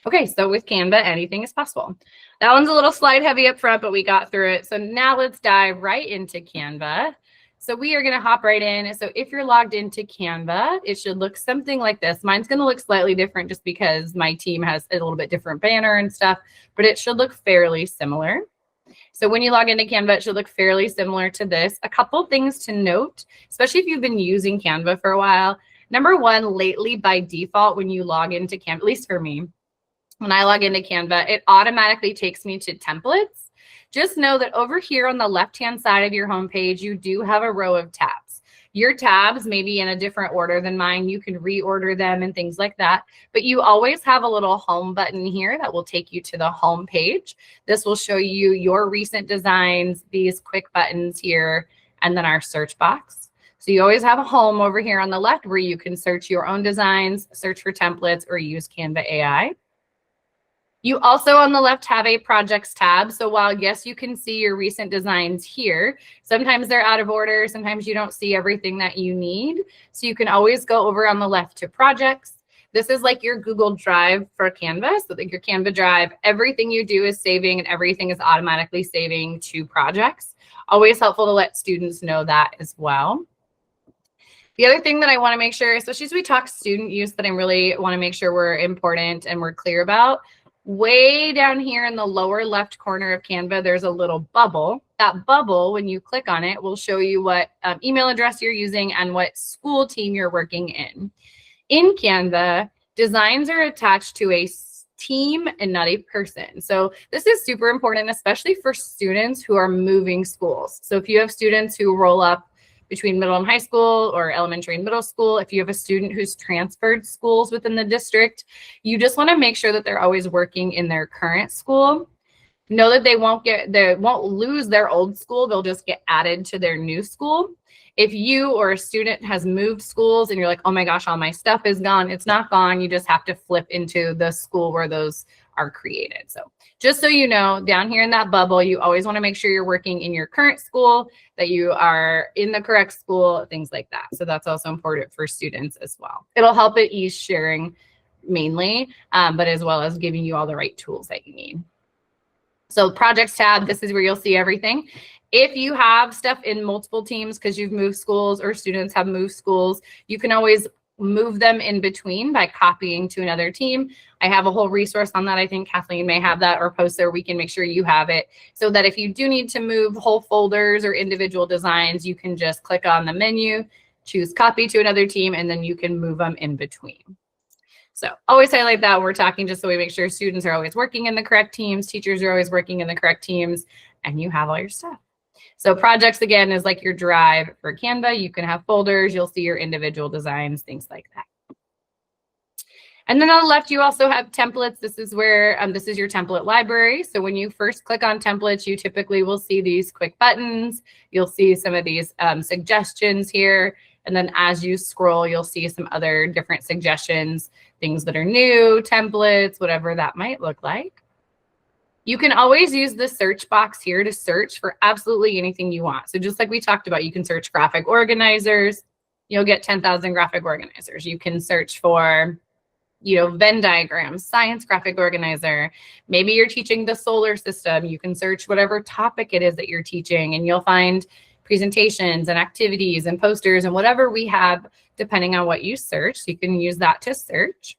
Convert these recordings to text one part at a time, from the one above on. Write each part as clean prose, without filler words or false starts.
Okay, so with Canva, anything is possible. That one's a little slide heavy up front, but we got through it. So now let's dive right into Canva. So we are going to hop right in. So if you're logged into Canva, it should look something like this. Mine's going to look slightly different just because my team has a little bit different banner and stuff, but it should look fairly similar. So when you log into Canva, it should look fairly similar to this. A couple things to note, especially if you've been using Canva for a while. Number one, lately by default, when you log into Canva, at least for me, when I log into Canva, it automatically takes me to templates. Just know that over here on the left-hand side of your homepage, you do have a row of tabs. Your tabs may be in a different order than mine. You can reorder them and things like that. But you always have a little home button here that will take you to the home page. This will show you your recent designs, these quick buttons here, and then our search box. So you always have a home over here on the left where you can search your own designs, search for templates, or use Canva AI. You also on the left have a projects tab. So while yes, you can see your recent designs here, sometimes they're out of order. Sometimes you don't see everything that you need. So you can always go over on the left to projects. This is like your Google Drive for Canva. So like your Canva Drive, everything you do is saving and everything is automatically saving to projects. Always helpful to let students know that as well. The other thing that I want to make sure, especially as we talk student use, that I really want to make sure we're important and we're clear about, way down here in the lower left corner of Canva, there's a little bubble. That bubble, when you click on it, will show you what email address you're using and what school team you're working in. In Canva, designs are attached to a team and not a person. So this is super important, especially for students who are moving schools. So if you have students who roll up between middle and high school or elementary and middle school, if you have a student who's transferred schools within the district, you just want to make sure that they're always working in their current school. Know that they won't lose their old school, they'll just get added to their new school. If you or a student has moved schools and you're like, oh my gosh, all my stuff is gone, it's not gone. You just have to flip into the school where those are created. So just so you know, down here in that bubble, you always want to make sure you're working in your current school, that you are in the correct school, things like that. So that's also important for students as well. It'll help at ease sharing mainly, but as well as giving you all the right tools that you need. So projects tab, this is where you'll see everything. If you have stuff in multiple teams because you've moved schools or students have moved schools, you can always move them in between by copying to another team. I have a whole resource on that. I think Kathleen may have that or post there. We can make sure you have it so that if you do need to move whole folders or individual designs, you can just click on the menu, choose copy to another team, and then you can move them in between. So always highlight that. We're talking just so we make sure students are always working in the correct teams, teachers are always working in the correct teams, and you have all your stuff. So projects, again, is like your drive for Canva. You can have folders. You'll see your individual designs, things like that. And then on the left, you also have templates. This is where this is your template library. So when you first click on templates, you typically will see these quick buttons. You'll see some of these suggestions here. And then as you scroll, you'll see some other different suggestions, things that are new, templates, whatever that might look like. You can always use the search box here to search for absolutely anything you want. So just like we talked about, you can search graphic organizers. You'll get 10,000 graphic organizers. You can search for, Venn diagrams, science graphic organizer. Maybe you're teaching the solar system. You can search whatever topic it is that you're teaching, and you'll find presentations and activities and posters and whatever we have, depending on what you search. So you can use that to search.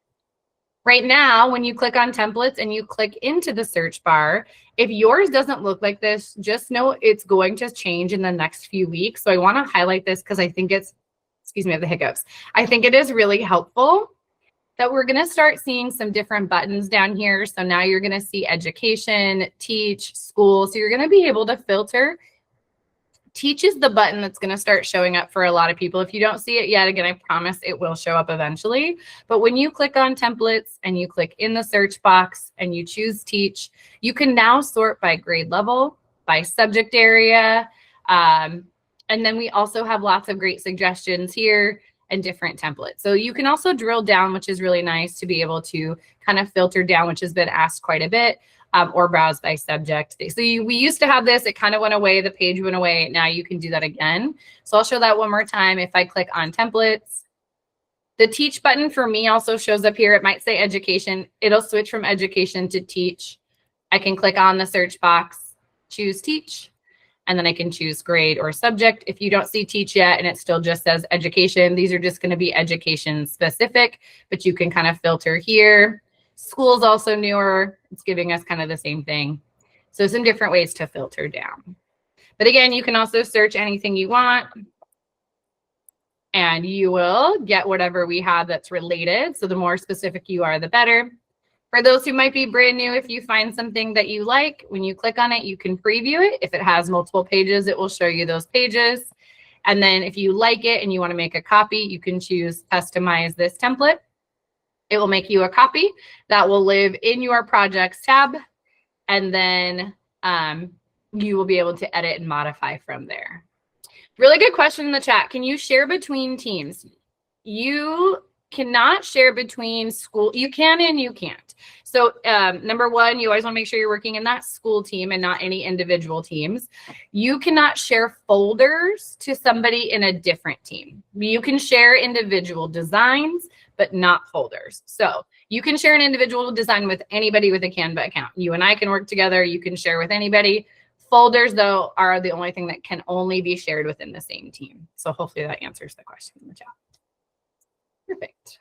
Right now, when you click on templates and you click into the search bar, if yours doesn't look like this, just know it's going to change in the next few weeks. So I want to highlight this because I think it's, excuse me, I have the hiccups. I think it is really helpful that we're going to start seeing some different buttons down here. So now you're going to see education, teach, school. So you're going to be able to filter. Teach is the button that's going to start showing up for a lot of people. If you don't see it yet, again, I promise it will show up eventually. But when you click on templates and you click in the search box and you choose teach, you can now sort by grade level, by subject area. And then we also have lots of great suggestions here and different templates. So you can also drill down, which is really nice to be able to kind of filter down, which has been asked quite a bit. Or browse by subject. So we used to have this, it kind of went away, the page went away. Now you can do that again. So I'll show that one more time. If I click on templates, The teach button for me also shows up here. It might say education. It'll switch from education to teach. I can click on the search box, choose teach, and then I can choose grade or subject. If you don't see teach yet and it still just says education, these are just going to be education specific, but you can kind of filter here. School's also newer. It's giving us kind of the same thing. So some different ways to filter down. But again, you can also search anything you want and you will get whatever we have that's related. So the more specific you are, the better. For those who might be brand new, if you find something that you like, when you click on it, you can preview it. If it has multiple pages, it will show you those pages. And then if you like it and you want to make a copy, you can choose customize this template. It will make you a copy that will live in your projects tab. And then you will be able to edit and modify from there. Really good question in the chat. Can you share between teams? You cannot share between school. You can and you can't. So number one, you always want to make sure you're working in that school team and not any individual teams. You cannot share folders to somebody in a different team. You can share individual designs, but not folders. So you can share an individual design with anybody with a Canva account. You and I can work together. You can share with anybody. Folders, though, are the only thing that can only be shared within the same team. So hopefully that answers the question in the chat. Perfect.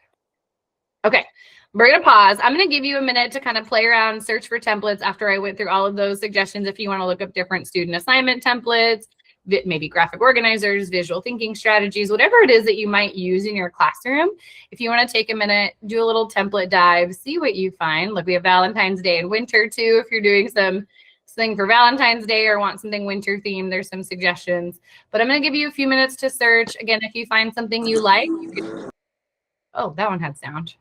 Okay, we're going to pause. I'm going to give you a minute to kind of play around, search for templates after I went through all of those suggestions. If you want to look up different student assignment templates, maybe graphic organizers, visual thinking strategies, whatever it is that you might use in your classroom. If you want to take a minute, do a little template dive, see what you find. Look, we have Valentine's Day and winter too. If you're doing something for Valentine's Day or want something winter themed, there's some suggestions. But I'm going to give you a few minutes to search. Again, if you find something you like, you can... Oh, that one had sound.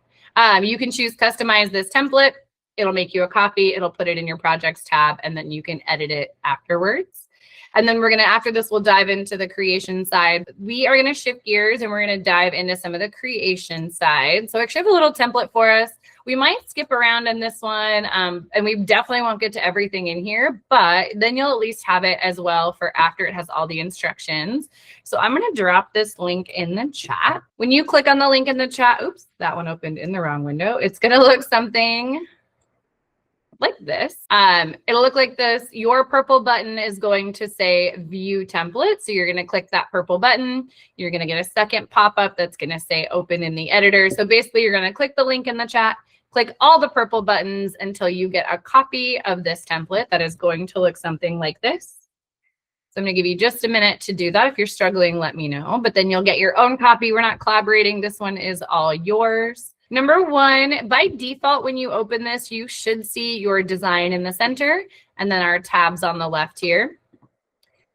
You can choose customize this template. It'll make you a copy. It'll put it in your projects tab, and then you can edit it afterwards. And then we're going to, after this, we'll dive into the creation side. We are going to shift gears and we're going to dive into some of the creation side. So I actually have a little template for us. We might skip around in this one, and we definitely won't get to everything in here, but then you'll at least have it as well for after it has all the instructions. So I'm going to drop this link in the chat. When you click on the link in the chat, oops, that one opened in the wrong window. It's going to look something like this. It'll look like this. Your purple button is going to say view template. So you're going to click that purple button. You're going to get a second pop-up that's going to say open in the editor. So basically you're going to click the link in the chat, click all the purple buttons until you get a copy of this template that is going to look something like this. So I'm going to give you just a minute to do that. If you're struggling, let me know. But then you'll get your own copy. We're not collaborating. This one is all yours. Number one, by default, when you open this, you should see your design in the center and then our tabs on the left here.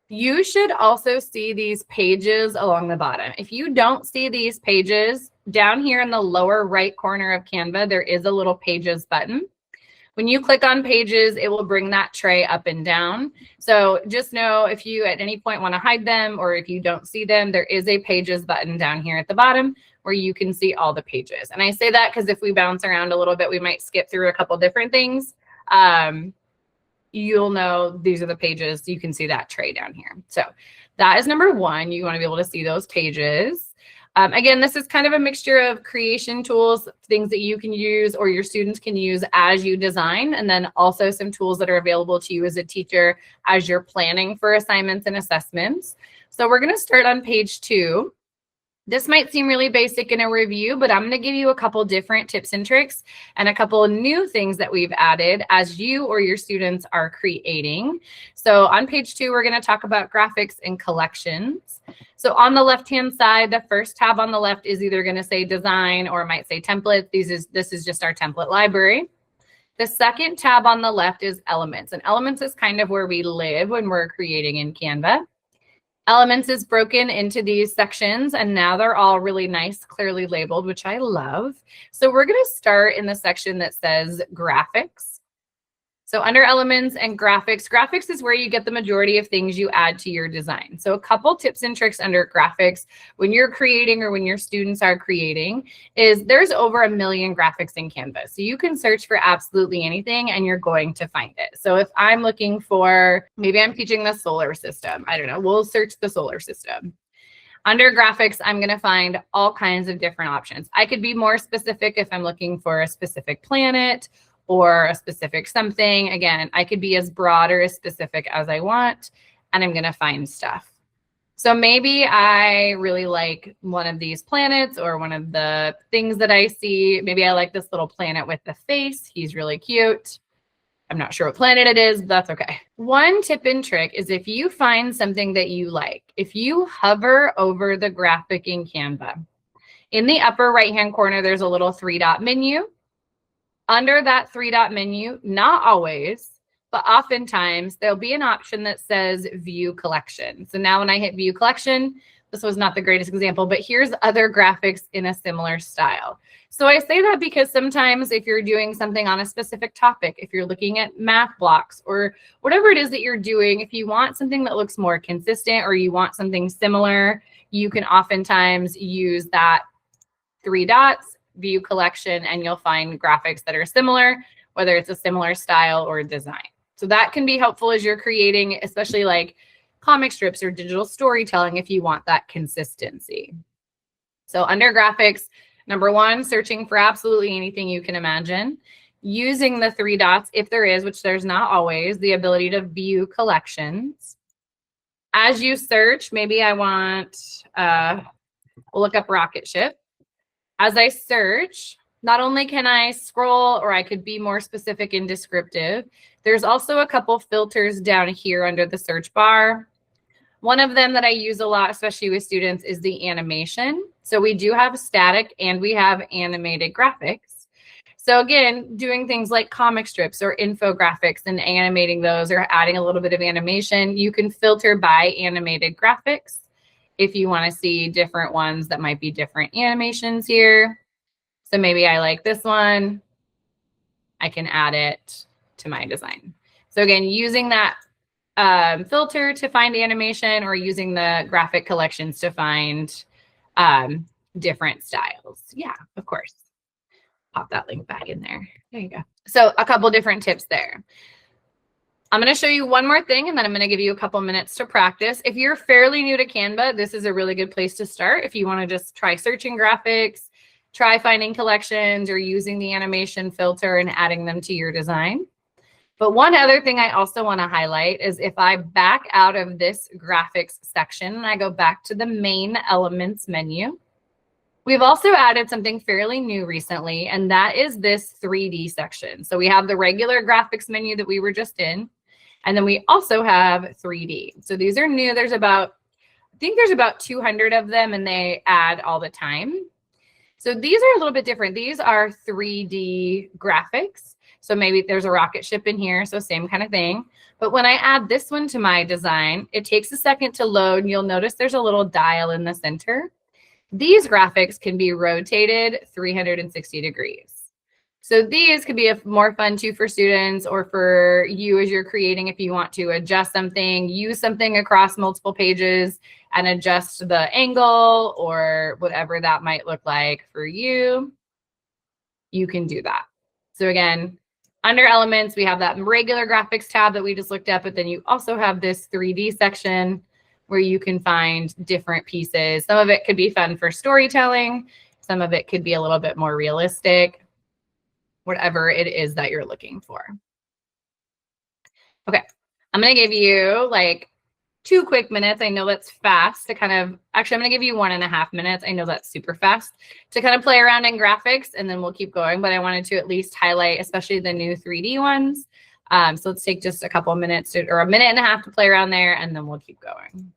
You should also see these pages along the bottom. If you don't see these pages, down here in the lower right corner of Canva, there is a little pages button. When you click on pages, it will bring that tray up and down. So just know if you at any point want to hide them or if you don't see them, there is a pages button down here at the bottom where you can see all the pages. And I say that because if we bounce around a little bit, we might skip through a couple different things. You'll know these are the pages. You can see that tray down here. So that is number one. You want to be able to see those pages. Again, this is kind of a mixture of creation tools, things that you can use or your students can use as you design, and then also some tools that are available to you as a teacher as you're planning for assignments and assessments. So we're going to start on page 2. This might seem really basic in a review, but I'm going to give you a couple different tips and tricks and a couple new things that we've added as you or your students are creating. So on page 2, we're going to talk about graphics and collections. So on the left-hand side, the first tab on the left is either going to say design or it might say template. This is just our template library. The second tab on the left is elements, and elements is kind of where we live when we're creating in Canva. Elements is broken into these sections, and now they're all really nice, clearly labeled, which I love. So we're going to start in the section that says graphics. So under elements and graphics, graphics is where you get the majority of things you add to your design. So a couple tips and tricks under graphics when you're creating or when your students are creating is there's over 1 million graphics in Canva. So you can search for absolutely anything and you're going to find it. So if I'm looking for, maybe I'm teaching the solar system, I don't know, we'll search the solar system. Under graphics, I'm going to find all kinds of different options. I could be more specific if I'm looking for a specific planet or a specific something. Again, I could be as broad or as specific as I want, and I'm going to find stuff. So maybe I really like one of these planets or one of the things that I see. Maybe I like this little planet with the face. He's really cute. I'm not sure what planet it is, but that's okay. One tip and trick is if you find something that you like, if you hover over the graphic in Canva, in the upper right-hand corner, there's a little 3-dot menu. Under that 3-dot menu, not always, but oftentimes there'll be an option that says View Collection. So now when I hit View Collection, this was not the greatest example, but here's other graphics in a similar style. So I say that because sometimes if you're doing something on a specific topic, if you're looking at math blocks or whatever it is that you're doing, if you want something that looks more consistent or you want something similar, you can oftentimes use that 3 dots, View Collection, and you'll find graphics that are similar, whether it's a similar style or design. So that can be helpful as you're creating, especially like comic strips or digital storytelling if you want that consistency. So under graphics, number one, searching for absolutely anything you can imagine. Using the 3 dots, if there is, which there's not always, the ability to view collections. As you search, maybe I want, we'll look up rocket ship. As I search, not only can I scroll or I could be more specific and descriptive, there's also a couple filters down here under the search bar. One of them that I use a lot, especially with students, is the animation. So we do have static and we have animated graphics. So again, doing things like comic strips or infographics and animating those or adding a little bit of animation, you can filter by animated graphics. If you want to see different ones that might be different animations here. So maybe I like this one. I can add it to my design. So again, using that filter to find animation or using the graphic collections to find different styles. Yeah, of course. Pop that link back in there. There you go. So a couple different tips there. I'm going to show you one more thing, and then I'm going to give you a couple minutes to practice. If you're fairly new to Canva, this is a really good place to start. If you want to just try searching graphics, try finding collections or using the animation filter and adding them to your design. But one other thing I also want to highlight is if I back out of this graphics section and I go back to the main elements menu, we've also added something fairly new recently, and that is this 3D section. So we have the regular graphics menu that we were just in, and then we also have 3D. So these are new. There's about, I think there's about 200 of them, and they add all the time. So these are a little bit different. These are 3D graphics. So maybe there's a rocket ship in here, so same kind of thing. But when I add this one to my design, it takes a second to load, and you'll notice there's a little dial in the center. These graphics can be rotated 360 degrees. So these could be more fun too for students or for you as you're creating if you want to adjust something, use something across multiple pages and adjust the angle or whatever that might look like for you. You can do that. So again, under elements, we have that regular graphics tab that we just looked at, but then you also have this 3D section where you can find different pieces. Some of it could be fun for storytelling. Some of it could be a little bit more realistic, whatever it is that you're looking for. Okay, I'm going to give you like 2 quick minutes. I know that's fast to kind of, actually, I'm going to give you 1.5 minutes. I know that's super fast to kind of play around in graphics, and then we'll keep going. But I wanted to at least highlight, especially the new 3D ones. So let's take just a couple minutes to, or 1.5 minutes to play around there, and then we'll keep going.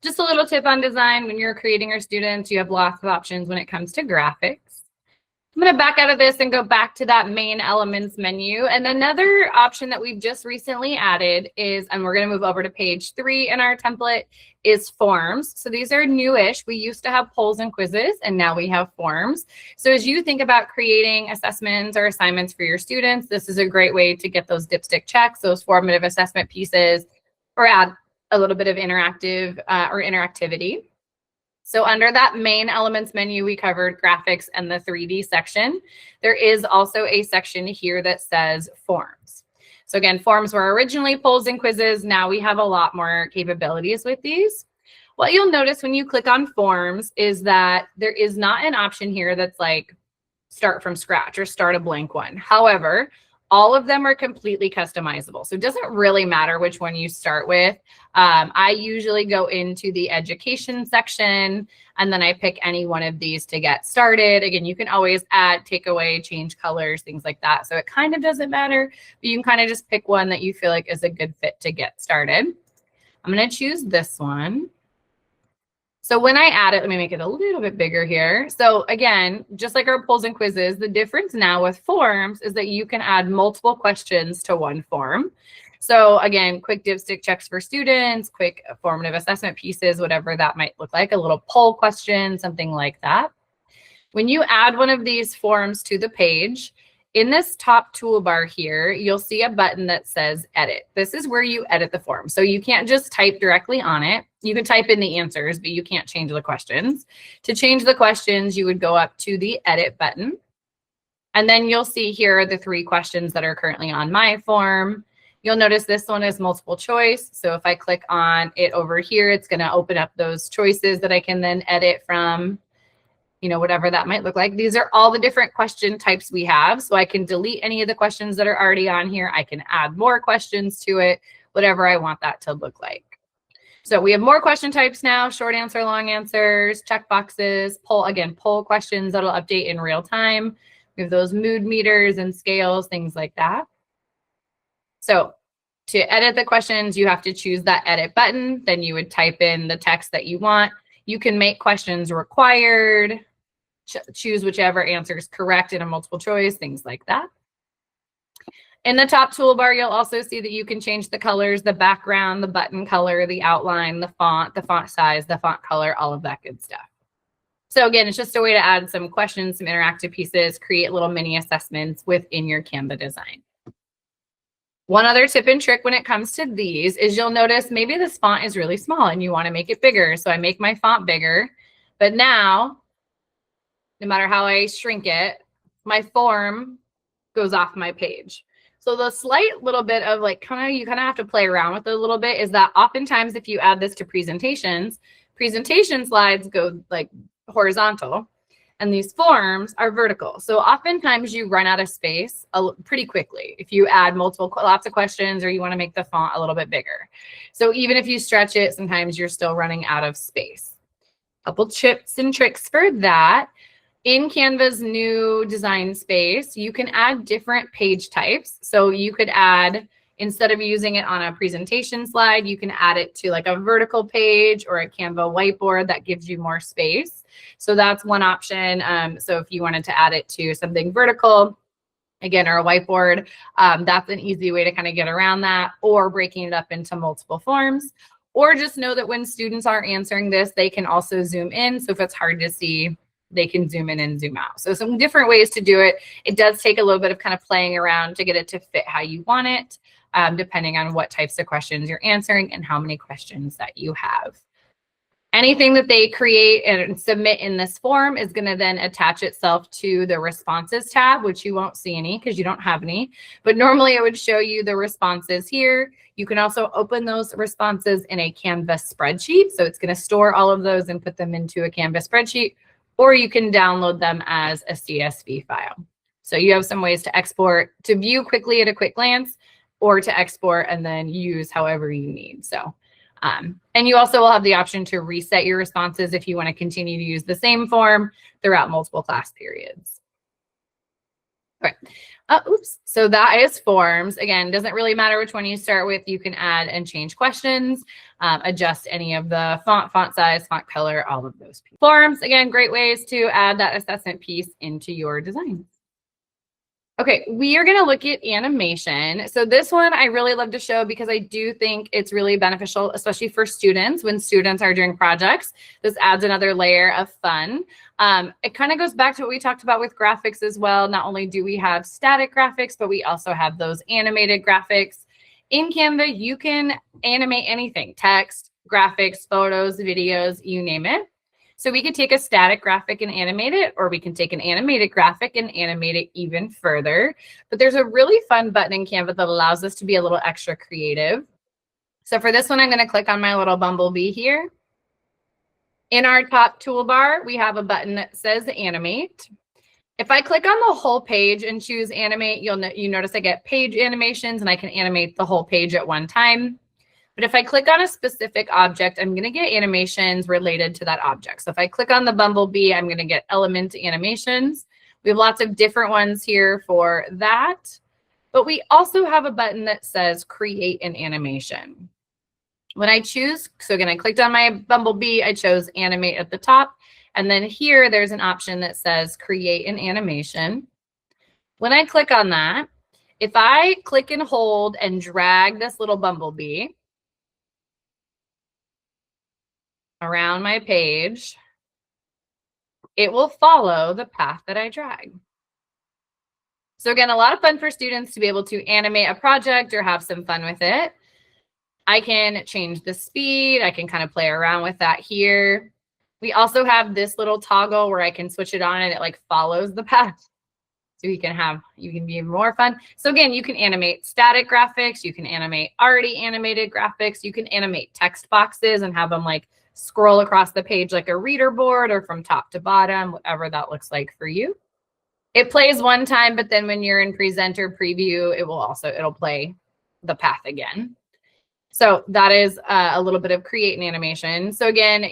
Just a little tip on design. When you're creating your students, you have lots of options when it comes to graphics. I'm going to back out of this and go back to that main elements menu. And another option that we've just recently added is, and we're going to move over to page 3 in our template, is forms. So these are newish. We used to have polls and quizzes, and now we have forms. So as you think about creating assessments or assignments for your students, this is a great way to get those dipstick checks, those formative assessment pieces, or add a little bit of interactive or interactivity. So under that main elements menu, we covered graphics and the 3D section. There is also a section here that says forms. So again, forms were originally polls and quizzes. Now we have a lot more capabilities with these. What you'll notice when you click on forms is that there is not an option here that's like start from scratch or start a blank one. However, all of them are completely customizable. So it doesn't really matter which one you start with. I usually go into the education section and then I pick any one of these to get started. Again, you can always add, take away, change colors, things like that. So it kind of doesn't matter, but you can kind of just pick one that you feel like is a good fit to get started. I'm going to choose this one. So when I add it, let me make it a little bit bigger here. So again, just like our polls and quizzes, the difference now with forms is that you can add multiple questions to one form. So again, quick dipstick checks for students, quick formative assessment pieces, whatever that might look like, a little poll question, something like that. When you add one of these forms to the page, in this top toolbar here, you'll see a button that says edit. This is where you edit the form. So you can't just type directly on it. You can type in the answers, but you can't change the questions. To change the questions, you would go up to the edit button. And then you'll see here the 3 questions that are currently on my form. You'll notice this one is multiple choice. So if I click on it over here, it's going to open up those choices that I can then edit from, you know, whatever that might look like. These are all the different question types we have. So I can delete any of the questions that are already on here. I can add more questions to it, whatever I want that to look like. So we have more question types now: short answer, long answers, check boxes, poll questions that'll update in real time. We have those mood meters and scales, things like that. So to edit the questions, you have to choose that edit button. Then you would type in the text that you want. You can make questions required, choose whichever answer is correct in a multiple choice, things like that. In the top toolbar, you'll also see that you can change the colors, the background, the button color, the outline, the font size, the font color, all of that good stuff. So again, it's just a way to add some questions, some interactive pieces, create little mini assessments within your Canva design. One other tip and trick when it comes to these is you'll notice maybe this font is really small and you want to make it bigger. So I make my font bigger, but now no matter how I shrink it, my form goes off my page. So the slight little bit of like you kind of have to play around with it a little bit is that oftentimes if you add this to presentations, presentation slides go like horizontal and these forms are vertical. So oftentimes you run out of space pretty quickly if you add lots of questions or you want to make the font a little bit bigger. So even if you stretch it, sometimes you're still running out of space. A couple tips and tricks for that. In Canva's new design space, you can add different page types. So you could add, instead of using it on a presentation slide, you can add it to like a vertical page or a Canva whiteboard that gives you more space. So that's one option. So if you wanted to add it to something vertical, again, or a whiteboard, that's an easy way to kind of get around that, or breaking it up into multiple forms. Or just know that when students are answering this, they can also zoom in. So if it's hard to see, they can zoom in and zoom out. So some different ways to do it. It does take a little bit of kind of playing around to get it to fit how you want it, depending on what types of questions you're answering and how many questions that you have. Anything that they create and submit in this form is going to then attach itself to the responses tab, which you won't see any because you don't have any. But normally it would show you the responses here. You can also open those responses in a Canva spreadsheet. So it's going to store all of those and put them into a Canva spreadsheet, or you can download them as a CSV file. So you have some ways to export, to view quickly at a quick glance, or to export and then use however you need. So, and you also will have the option to reset your responses if you want to continue to use the same form throughout multiple class periods. Okay, Oops. So that is forms. Again, doesn't really matter which one you start with. You can add and change questions, adjust any of the font size, font color, all of those. Forms, again, great ways to add that assessment piece into your design. Okay, we are going to look at animation. So this one I really love to show because I do think it's really beneficial, especially for students when students are doing projects. This adds another layer of fun. It kind of goes back to what we talked about with graphics as well. Not only do we have static graphics, but we also have those animated graphics. In Canva, you can animate anything, text, graphics, photos, videos, you name it. So we could take a static graphic and animate it, or we can take an animated graphic and animate it even further. But there's a really fun button in Canva that allows us to be a little extra creative. So for this one, I'm going to click on my little bumblebee here. In our top toolbar, we have a button that says animate. If I click on the whole page and choose animate, you notice I get page animations and I can animate the whole page at one time. But if I click on a specific object, I'm going to get animations related to that object. So if I click on the bumblebee, I'm going to get element animations. We have lots of different ones here for that. But we also have a button that says create an animation. When I choose, so again, I clicked on my bumblebee, I chose animate at the top. And then here, there's an option that says create an animation. When I click on that, if I click and hold and drag this little bumblebee around my page, it will follow the path that I drag. So again, a lot of fun for students to be able to animate a project or have some fun with it. I can change the speed. I can kind of play around with that here. We also have this little toggle where I can switch it on and it like follows the path. So you can be even more fun. So again, you can animate static graphics. You can animate already animated graphics. You can animate text boxes and have them like scroll across the page like a reader board or from top to bottom, whatever that looks like for you. It plays one time, but then when you're in present or preview, it'll play the path again. So that is a little bit of create an animation. So again,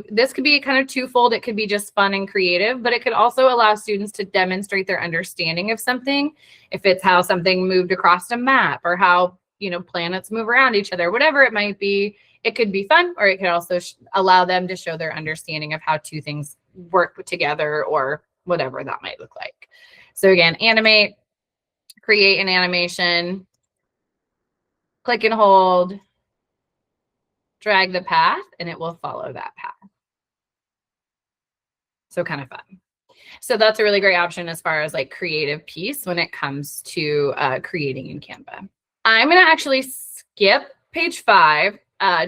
this could be kind of twofold. It could be just fun and creative, but it could also allow students to demonstrate their understanding of something. If it's how something moved across a map or how, planets move around each other, whatever it might be, it could be fun, or it could also allow them to show their understanding of how two things work together or whatever that might look like. So again, animate, create an animation, click and hold, drag the path, and it will follow that path. So kind of fun. So that's a really great option as far as like creative piece when it comes to creating in Canva. I'm going to actually skip page 5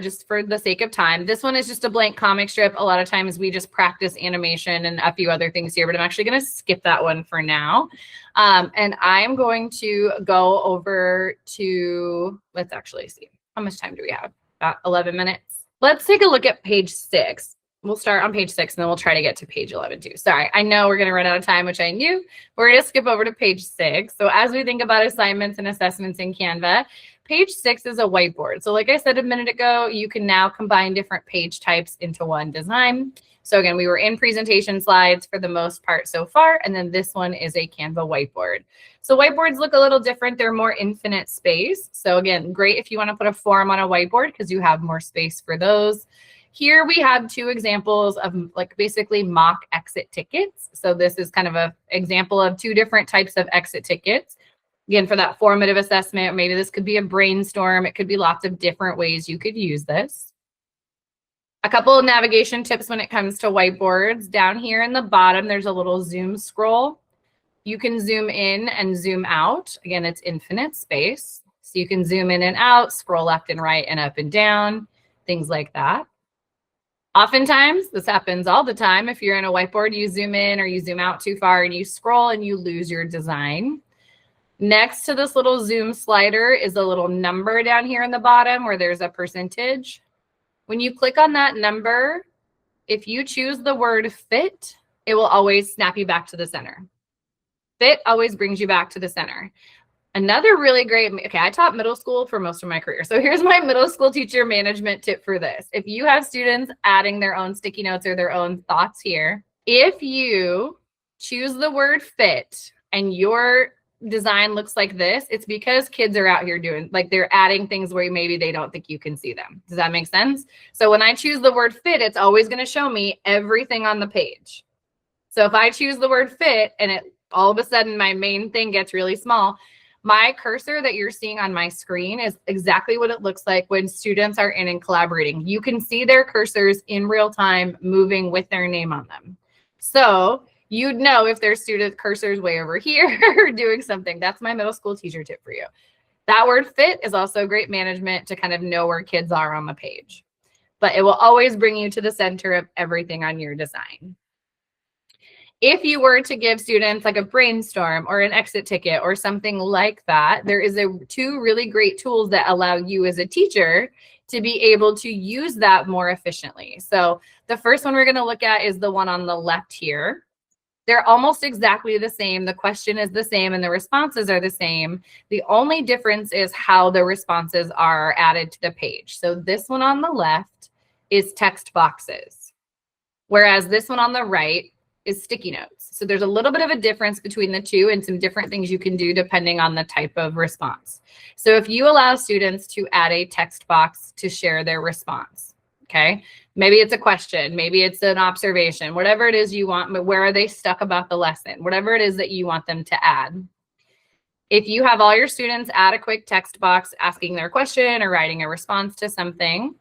just for the sake of time. This one is just a blank comic strip. A lot of times we just practice animation and a few other things here, but I'm actually going to skip that one for now. And I'm going to go over to, let's actually see. How much time do we have? About 11 minutes. Let's take a look at page 6. We'll start on page 6 and then we'll try to get to page 11 too. Sorry, I know we're going to run out of time, which I knew. We're going to skip over to page 6. So as we think about assignments and assessments in Canva, page 6 is a whiteboard. So like I said a minute ago, you can now combine different page types into one design. So again, we were in presentation slides for the most part so far, and then this one is a Canva whiteboard. So whiteboards look a little different. They're more infinite space. So again, great if you want to put a form on a whiteboard because you have more space for those. Here we have 2 examples of like basically mock exit tickets. So this is kind of an example of 2 different types of exit tickets. Again, for that formative assessment, maybe this could be a brainstorm. It could be lots of different ways you could use this. A couple of navigation tips when it comes to whiteboards. Down here in the bottom, there's a little zoom scroll. You can zoom in and zoom out. Again, it's infinite space. So you can zoom in and out, scroll left and right and up and down, things like that. Oftentimes, this happens all the time. If you're in a whiteboard, you zoom in or you zoom out too far and you scroll and you lose your design. Next to this little zoom slider is a little number down here in the bottom where there's a percentage. When you click on that number, if you choose the word fit, it will always snap you back to the center. Fit always brings you back to the center. Another really great, okay, I taught middle school for most of my career. So here's my middle school teacher management tip for this. If you have students adding their own sticky notes or their own thoughts here, if you choose the word fit and your design looks like this, it's because kids are out here doing, like, they're adding things where maybe they don't think you can see them. Does that make sense? So when I choose the word fit, it's always going to show me everything on the page. So if I choose the word fit and it all of a sudden my main thing gets really small, my cursor that you're seeing on my screen is exactly what it looks like when students are in and collaborating. You can see their cursors in real time moving with their name on them. So you'd know if their student cursor's way over here or doing something. That's my middle school teacher tip for you. That word fit is also great management to kind of know where kids are on the page. But it will always bring you to the center of everything on your design. If you were to give students like a brainstorm or an exit ticket or something like that, there is two really great tools that allow you as a teacher to be able to use that more efficiently. So the first one we're going to look at is the one on the left here. They're almost exactly the same. The question is the same and the responses are the same. The only difference is how the responses are added to the page. So this one on the left is text boxes, whereas this one on the right is sticky notes. So there's a little bit of a difference between the two and some different things you can do depending on the type of response. So if you allow students to add a text box to share their response, okay, maybe it's a question, maybe it's an observation, whatever it is you want, but where are they stuck about the lesson, whatever it is that you want them to add. If you have all your students add a quick text box asking their question or writing a response to something,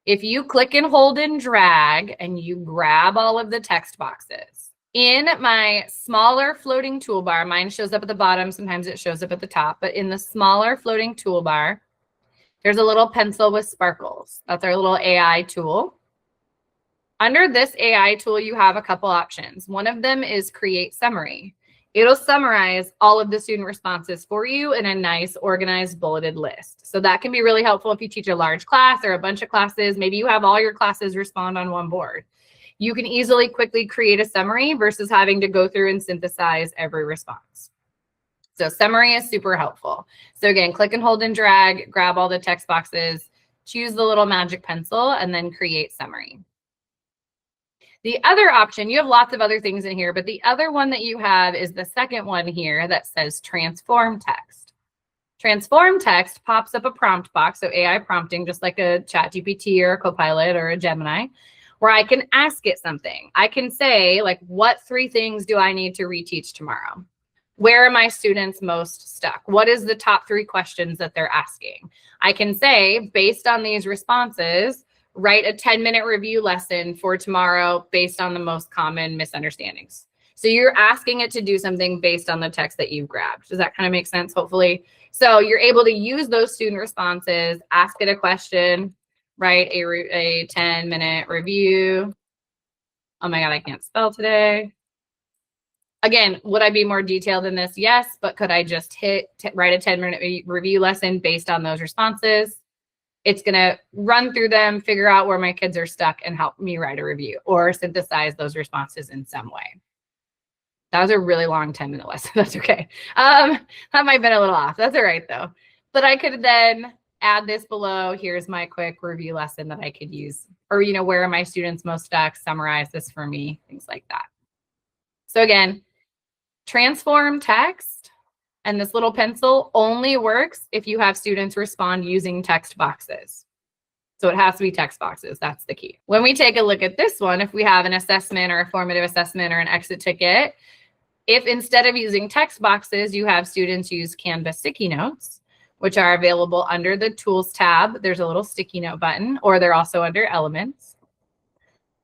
if you click and hold and drag and you grab all of the text boxes, in my smaller floating toolbar, mine shows up at the bottom, sometimes it shows up at the top, but in the smaller floating toolbar, there's a little pencil with sparkles. That's our little AI tool. Under this AI tool, you have a couple options. One of them is create summary. It'll summarize all of the student responses for you in a nice organized bulleted list. So that can be really helpful if you teach a large class or a bunch of classes. Maybe you have all your classes respond on one board. You can easily quickly create a summary versus having to go through and synthesize every response. So summary is super helpful. So again, click and hold and drag, grab all the text boxes, choose the little magic pencil, and then create summary. The other option, you have lots of other things in here, but the other one that you have is the second one here that says transform text. Transform text pops up a prompt box, so AI prompting, just like a ChatGPT or a Copilot or a Gemini, where I can ask it something. I can say, like, what 3 things do I need to reteach tomorrow? Where are my students most stuck? What is the top 3 questions that they're asking? I can say, based on these responses, write a 10-minute review lesson for tomorrow based on the most common misunderstandings. So you're asking it to do something based on the text that you've grabbed. Does that kind of make sense, hopefully? So you're able to use those student responses, ask it a question, write a 10-minute review. Oh my God, I can't spell today. Again, would I be more detailed than this? Yes, but could I just write a 10-minute review lesson based on those responses? It's going to run through them, figure out where my kids are stuck, and help me write a review or synthesize those responses in some way. That was a really long 10-minute lesson. That's okay. That might have been a little off. That's all right, though. But I could then add this below. Here's my quick review lesson that I could use. Or, you know, where are my students most stuck? Summarize this for me, things like that. So again, transform text and this little pencil only works if you have students respond using text boxes. So it has to be text boxes. That's the key. When we take a look at this one, if we have an assessment or a formative assessment or an exit ticket, if instead of using text boxes, you have students use Canva sticky notes, which are available under the Tools tab. There's a little sticky note button, or they're also under Elements.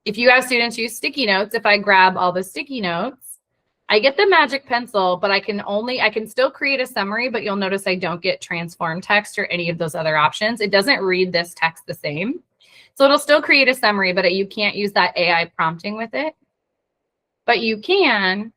If you have students use sticky notes, if I grab all the sticky notes, I get the magic pencil, but I can still create a summary, but you'll notice I don't get transform text or any of those other options. It doesn't read this text the same. So it'll still create a summary, but you can't use that AI prompting with it. But you can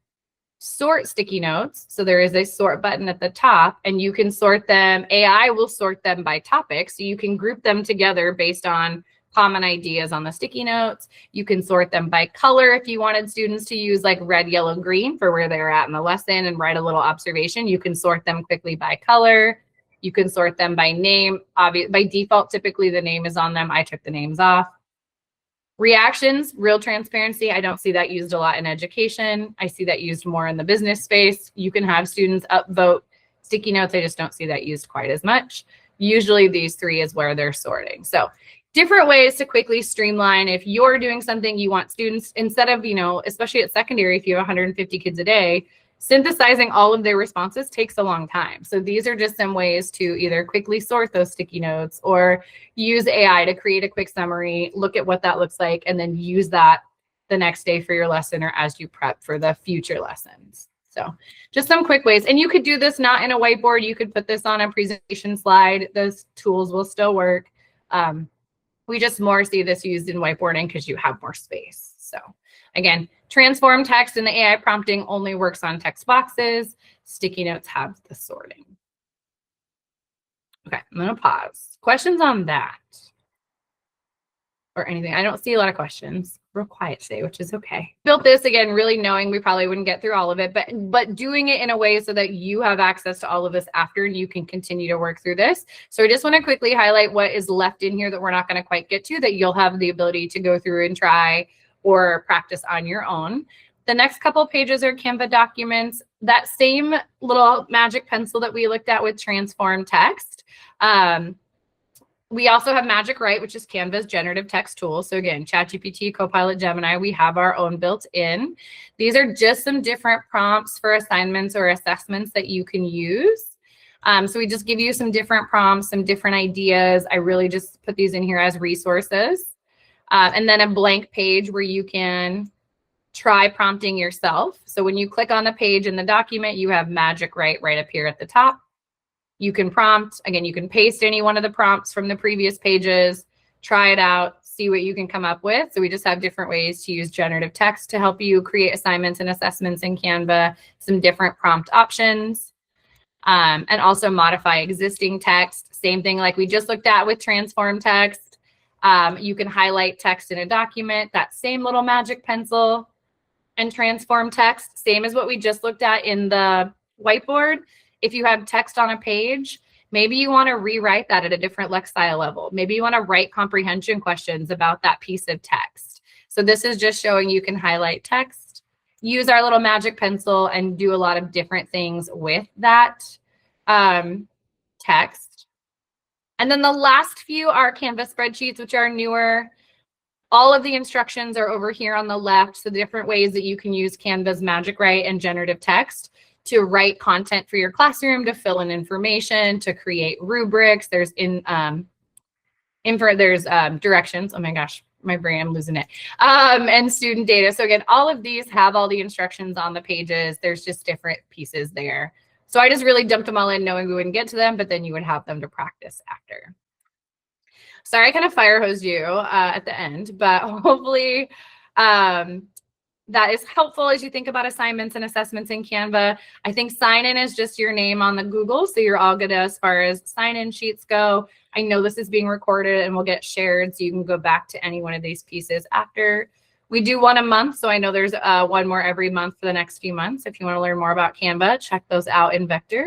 sort sticky notes. So there is a sort button at the top, and you can sort them. AI will sort them by topic. So you can group them together based on common ideas on the sticky notes. You can sort them by color if you wanted students to use like red, yellow, green for where they're at in the lesson and write a little observation. You can sort them quickly by color. You can sort them by name. By default, typically the name is on them. I took the names off. Reactions, real transparency. I don't see that used a lot in education. I see that used more in the business space. You can have students upvote sticky notes. I just don't see that used quite as much. Usually these three is where they're sorting. So different ways to quickly streamline. If you're doing something you want students, instead of, especially at secondary, if you have 150 kids a day, synthesizing all of their responses takes a long time. So these are just some ways to either quickly sort those sticky notes or use AI to create a quick summary, look at what that looks like, and then use that the next day for your lesson or as you prep for the future lessons. So just some quick ways. And you could do this not in a whiteboard. You could put this on a presentation slide. Those tools will still work. We just more see this used in whiteboarding because you have more space. So again, transform text in the AI prompting only works on text boxes. Sticky notes have the sorting. Okay, I'm going to pause. Questions on that? Or anything? I don't see a lot of questions. Real quiet today, which is okay. Built this again, really knowing we probably wouldn't get through all of it, but doing it in a way so that you have access to all of this after and you can continue to work through this. So I just want to quickly highlight what is left in here that we're not going to quite get to, that you'll have the ability to go through and try or practice on your own. The next couple pages are Canva documents. That same little magic pencil that we looked at with transform text. We also have Magic Write, which is Canva's generative text tool. So again, ChatGPT, Copilot, Gemini, we have our own built in. These are just some different prompts for assignments or assessments that you can use. So we just give you some different prompts, some different ideas. I really just put these in here as resources. And then a blank page where you can try prompting yourself. So when you click on the page in the document, you have Magic Write right up here at the top. You can prompt, again, you can paste any one of the prompts from the previous pages, try it out, see what you can come up with. So we just have different ways to use generative text to help you create assignments and assessments in Canva, some different prompt options, and also modify existing text. Same thing like we just looked at with transform text. You can highlight text in a document, that same little magic pencil, and transform text, same as what we just looked at in the whiteboard. If you have text on a page, maybe you want to rewrite that at a different lexile level. Maybe you want to write comprehension questions about that piece of text. So this is just showing you can highlight text, use our little magic pencil, and do a lot of different things with that text. And then the last few are Canva spreadsheets, which are newer. All of the instructions are over here on the left. So the different ways that you can use Canva's Magic Write and generative text to write content for your classroom, to fill in information, to create rubrics. There's directions. Oh my gosh, my brain, I'm losing it. And student data. So again, all of these have all the instructions on the pages. There's just different pieces there. So I just really dumped them all in knowing we wouldn't get to them, but then you would have them to practice after. Sorry, I kind of fire hosed you at the end, but hopefully that is helpful as you think about assignments and assessments in Canva. I think sign-in is just your name on the Google, so you're all good as far as sign-in sheets go. I know this is being recorded and will get shared, so you can go back to any one of these pieces after. We do one a month, so I know there's one more every month for the next few months. If you want to learn more about Canva, check those out in Vector.